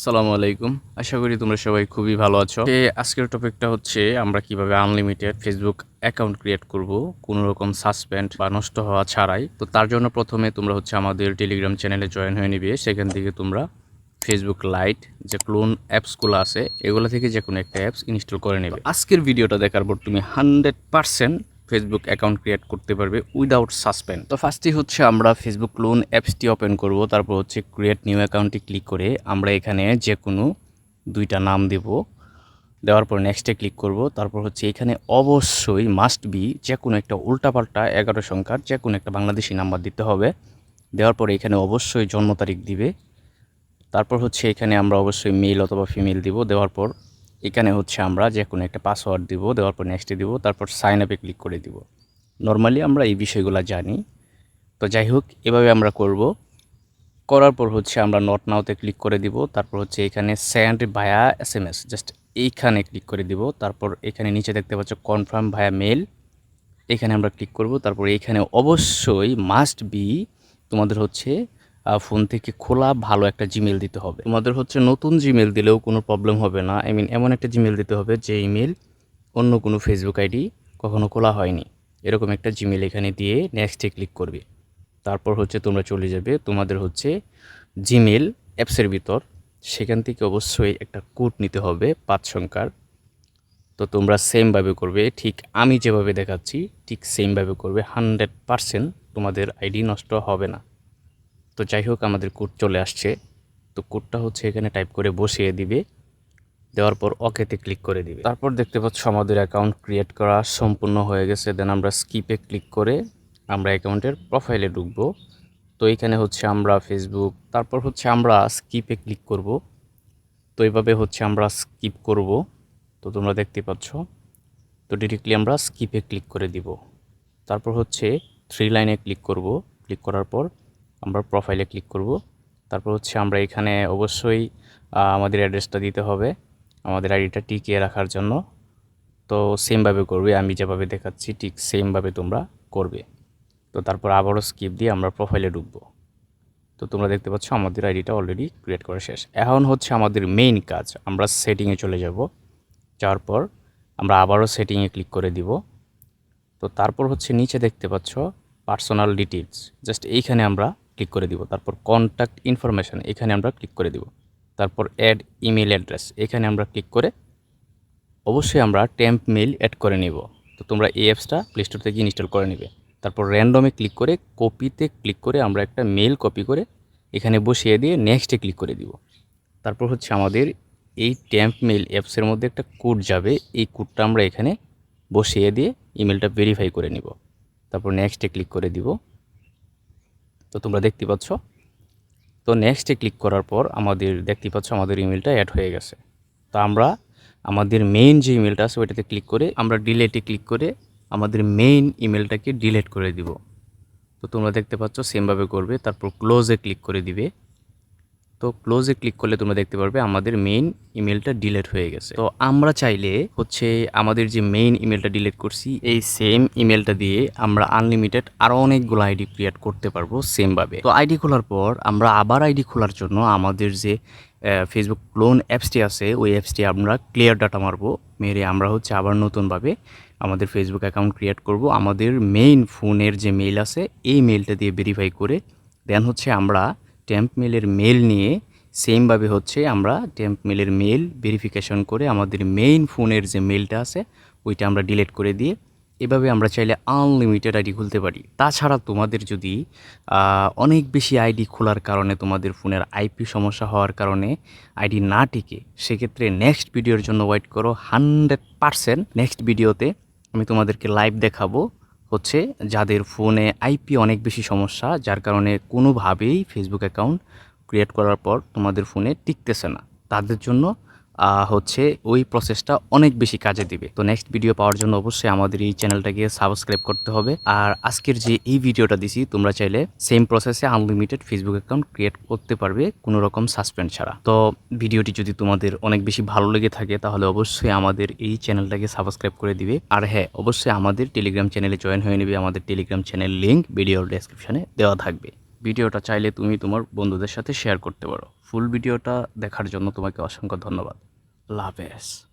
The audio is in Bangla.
আসসালামু আলাইকুম। আশা করি তোমরা সবাই খুবই ভালো আছো। আজকের টপিকটা হচ্ছে আমরা কিভাবে আনলিমিটেড ফেসবুক অ্যাকাউন্ট ক্রিয়েট করব কোনো রকম সাসপেন্ড বা নষ্ট হওয়া ছাড়াই। তো তার জন্য প্রথমে তোমরা হচ্ছে আমাদের টেলিগ্রাম চ্যানেলে জয়েন হয়ে নিবে। সেখান থেকে তোমরা ফেসবুক লাইট যে ক্লোন অ্যাপসগুলো আছে এগুলো থেকে যে কোনো একটা অ্যাপস ইনস্টল করে নেবে। আজকের ভিডিওটা দেখার পর তুমি 100% ফেসবুক অ্যাকাউন্ট ক্রিয়েট করতে পারবে উইদাউট সাসপেন্ড। তো ফার্স্টই হচ্ছে আমরা ফেসবুক ক্লোন অ্যাপসটি ওপেন করব, তারপর হচ্ছে ক্রিয়েট নিউ অ্যাকাউন্টে ক্লিক করে আমরা এখানে যে কোনো দুইটা নাম দেব। দেওয়ার পর নেক্সটে ক্লিক করব। তারপর হচ্ছে এখানে অবশ্যই মাস্ট বি যে কোনো একটা উল্টাপাল্টা 11 সংখ্যার যে কোনো একটা বাংলাদেশি নাম্বার দিতে হবে। দেওয়ার পরে এখানে অবশ্যই জন্ম তারিখ দিবে। তারপর হচ্ছে এখানে আমরা অবশ্যই মেল অথবা ফিমেল দিব। দেওয়ার পর এখানে হচ্ছে আমরা যে কোনো একটা পাসওয়ার্ড দিব। দেওয়ার পর নেক্সটে দিব। তারপর সাইন আপে ক্লিক করে দিব। নর্মালি আমরা এই বিষয়গুলো জানি। তো যাই হোক, এভাবে আমরা করব। করার পর হচ্ছে আমরা নট নাওতে ক্লিক করে দিব। তারপর হচ্ছে এখানে সেন্ড ভায়া SMS জাস্ট এইখানে ক্লিক করে দিব। তারপর এখানে নিচে দেখতে পাচ্ছ কনফার্ম ভায়া মেল, এখানে আমরা ক্লিক করব। তারপর এখানে অবশ্যই মাস্ট বি তোমাদের হচ্ছে ফোন থেকে খোলা ভালো একটা জিমেল দিতে হবে। তোমাদের হচ্ছে নতুন জিমেল দিলেও কোনো প্রবলেম হবে না। এমন একটা জিমেল দিতে হবে যে ইমেল অন্য কোনো ফেসবুক আইডি কখনো খোলা হয়নি, এরকম একটা জিমেল এখানে দিয়ে নেক্সটে ক্লিক করবে। তারপর হচ্ছে তোমরা চলে যাবে তোমাদের হচ্ছে জিমেল অ্যাপসের ভিতর। সেখান থেকে অবশ্যই একটা কোড নিতে হবে 5 সংখ্যার। তো তোমরা সেমভাবে করবে, ঠিক আমি যেভাবে দেখাচ্ছি ঠিক সেমভাবে করবে। 100% তোমাদের আইডি নষ্ট হবে না। তো যাই হোক, আমাদের কোড চলে আসছে। তো কোডটা হচ্ছে এখানে টাইপ করে বসিয়ে দিবে। দেওয়ার পর ওকেতে ক্লিক করে দিবে। তারপর দেখতে পাচ্ছ আমাদের অ্যাকাউন্ট ক্রিয়েট করা সম্পূর্ণ হয়ে গেছে। দেন আমরা স্কিপে ক্লিক করে আমরা অ্যাকাউন্টের প্রোফাইলে ঢুকবো। তো এখানে হচ্ছে আমরা ফেসবুক, তারপর হচ্ছে আমরা স্কিপে ক্লিক করব। তো এইভাবে হচ্ছে আমরা স্কিপ করব। তো তোমরা দেখতে পাচ্ছ। তো ডিরেক্টলি আমরা স্কিপে ক্লিক করে দিব। তারপর হচ্ছে 3 লাইনে ক্লিক করব। ক্লিক করার পর আমরা প্রোফাইলে ক্লিক করব। তারপর হচ্ছে আমরা এখানে অবশ্যই আমাদের অ্যাড্রেসটা দিতে হবে আমাদের আইডিটা টিকিয়ে রাখার জন্য। তো সেমভাবে করবে, আমি যেভাবে দেখাচ্ছি ঠিক সেমভাবে তোমরা করবে। তো তারপর আবারও স্কিপ দিয়ে আমরা প্রোফাইলে ঢুকবো। তো তোমরা দেখতে পাচ্ছ আমাদের আইডিটা অলরেডি ক্রিয়েট করা শেষ। এখন হচ্ছে আমাদের মেইন কাজ, আমরা সেটিংয়ে চলে যাব। যাওয়ার পর আমরা আবারও সেটিংয়ে ক্লিক করে দিব। তো তারপর হচ্ছে নিচে দেখতে পাচ্ছ পার্সোনাল ডিটেলস, জাস্ট এইখানে আমরা ক্লিক করে দিব। তারপর কন্ট্যাক্ট ইনফরমেশান এখানে আমরা ক্লিক করে দিব। তারপর অ্যাড ইমেল অ্যাড্রেস এখানে আমরা ক্লিক করে অবশ্যই আমরা টেম্প মেইল অ্যাড করে নিব। তো তোমরা এই অ্যাপসটা প্লে স্টোর থেকে ইনস্টল করে নেবে। তারপর র্যান্ডমে ক্লিক করে কপিতে ক্লিক করে আমরা একটা মেইল কপি করে এখানে বসিয়ে দিয়ে নেক্সটে ক্লিক করে দিব। তারপর হচ্ছে আমাদের এই টেম্প মেইল অ্যাপসের মধ্যে একটা কোড যাবে, এই কোডটা আমরা এখানে বসিয়ে দিয়ে ইমেলটা ভেরিফাই করে নিব। তারপর নেক্সটে ক্লিক করে দিব। তো তোমরা দেখতে পাচ্ছ। তো নেক্সটে ক্লিক করার পর আমাদের দেখতে পাচ্ছ আমাদের ইমেলটা অ্যাড হয়ে গেছে। তো আমরা আমাদের মেইন যে ইমেলটা আছে ওইটাতে ক্লিক করে আমরা ডিলেটে ক্লিক করে আমাদের মেইন ইমেলটাকে ডিলিট করে দিব। তো তোমরা দেখতে পাচ্ছ সেমভাবে করবে। তারপর ক্লোজে ক্লিক করে দিবে। তো ক্লোজে ক্লিক করলে তোমরা দেখতে পারবে আমাদের মেইন ইমেলটা ডিলিট হয়ে গেছে। তো আমরা চাইলে হচ্ছে আমাদের যে মেইন ইমেলটা ডিলিট করছি এই সেম ইমেলটা দিয়ে আমরা আনলিমিটেড আরও অনেকগুলো আইডি ক্রিয়েট করতে পারবো সেমভাবে। তো আইডি খোলার পর আমরা আবার আইডি খোলার জন্য আমাদের যে ফেসবুক ক্লোন অ্যাপসটি আছে ওই অ্যাপসটি আমরা ক্লিয়ার ডাটা মারবো। মেরে আমরা হচ্ছে আবার নতুনভাবে আমাদের ফেসবুক অ্যাকাউন্ট ক্রিয়েট করব। আমাদের মেইন ফোনের যে মেইল আছে এই মেইলটা দিয়ে ভেরিফাই করে দেন হচ্ছে আমরা টেম্প মেলের মেল নিয়ে সেমভাবে হচ্ছে আমরা টেম্প মেলের মেল ভেরিফিকেশন করে আমাদের মেইন ফোনের যে মেলটা আছে ওইটা আমরা ডিলিট করে দিয়ে এভাবে আমরা চাইলে আনলিমিটেড আইডি খুলতে পারি। তাছাড়া তোমাদের যদি অনেক বেশি আইডি খোলার কারণে তোমাদের ফোনের আইপি সমস্যা হওয়ার কারণে আইডি না টিকে, সেক্ষেত্রে নেক্সট ভিডিওর জন্য ওয়েট করো। 100% নেক্সট ভিডিওতে আমি তোমাদেরকে লাইভ দেখাবো হচ্ছে যাদের ফোনে আইপি অনেক বেশি সমস্যা, যার কারণে কোনোভাবেই ফেসবুক অ্যাকাউন্ট ক্রিয়েট করার পর তোমাদের ফোনে টিকতেছে না, তাদের জন্য হচ্ছে ওই প্রসেসটা অনেক বেশি কাজে দিবে। তো নেক্সট ভিডিও পাওয়ার জন্য অবশ্যই আমাদের এই চ্যানেলটাকে সাবস্ক্রাইব করতে হবে। আর আজকের যে এই ভিডিওটা দিছি তোমরা চাইলে সেম প্রসেসে আনলিমিটেড ফেসবুক অ্যাকাউন্ট ক্রিয়েট করতে পারবে কোনো রকম সাসপেন্ড ছাড়া। তো ভিডিওটি যদি তোমাদের অনেক বেশি ভালো লেগে থাকে তাহলে অবশ্যই আমাদের এই চ্যানেলটাকে সাবস্ক্রাইব করে দিবে। আর হ্যাঁ, অবশ্যই আমাদের টেলিগ্রাম চ্যানেলে জয়েন হয়ে নেবে। আমাদের টেলিগ্রাম চ্যানেল লিঙ্ক ভিডিওর ডেসক্রিপশনে দেওয়া থাকবে। ভিডিওটা চাইলে তুমি তোমার বন্ধুদের সাথে শেয়ার করতে পারো। ফুল ভিডিওটা দেখার জন্য তোমাকে অসংখ্য ধন্যবাদ। আল্লাহ হাফেজ।